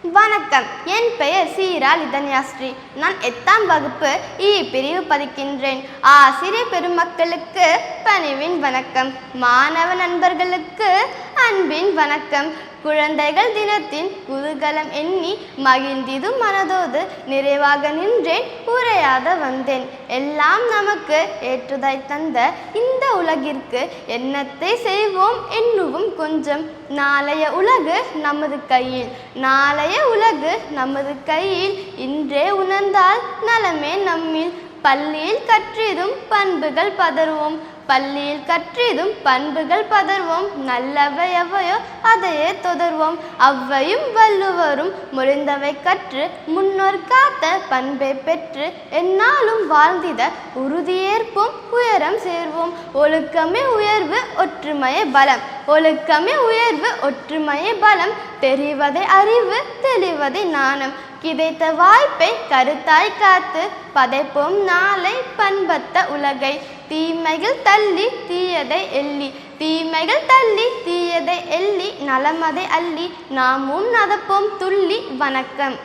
வணக்கம். என் பெயர் சீரா லிதன்யாஸ்ரீ. நான் 8ஆம் வகுப்பு பிரிவு படிக்கின்றேன். ஆசிரியர் பெருமக்களுக்கு பணிவின் வணக்கம். மாணவ நண்பர்களுக்கு அன்பின் வணக்கம். குழந்தைகள் தினத்தின் குதூகலம் எண்ணி மகிழ்ந்திடும் மனதோடு நிறைவாக நின்றேன், உரையாத வந்தேன். எல்லாம் நமக்கு ஏற்றுதாய் தந்த இந்த உலகிற்கு என்னத்தை செய்வோம் என்னும் கொஞ்சம். நாளைய உலகு நமது கையில், நாளைய உலகு நமது கையில். இன்றே உணர்ந்தால் நலமே நம்மில். பள்ளியில் கற்றிடும் பண்புகள் பதறுவோம், பள்ளியில் கற்றிடும் பண்புகள் பதர்வோம். நல்லவை எவையோ அதையே தொடர்வோம். அவ்வையும் வள்ளுவரும் முடிந்தவை கற்று முன்னோர் காத்த பண்பை பெற்று எந்நாளும் வாழ்ந்திட உறுதியேற்போம், உயரம் சேர்வோம். ஒழுக்கமே உயர்வு, ஒற்றுமையே பலம். ஒழுக்கமே உயர்வு, ஒற்றுமையே பலம். தெரிவதை அறிவு, தெளிவதை நாணம். கிடைத்த வாய்ப்பை கருத்தாய் காத்து பதைப்போம் நாளை பண்பத்த உலகை. தீமைகள் தள்ளி தீயதை எள்ளி, தீமைகள் தள்ளி தீயதை எள்ளி, நலமதை அள்ளி நாமும் நடப்போம் துள்ளி. வணக்கம்.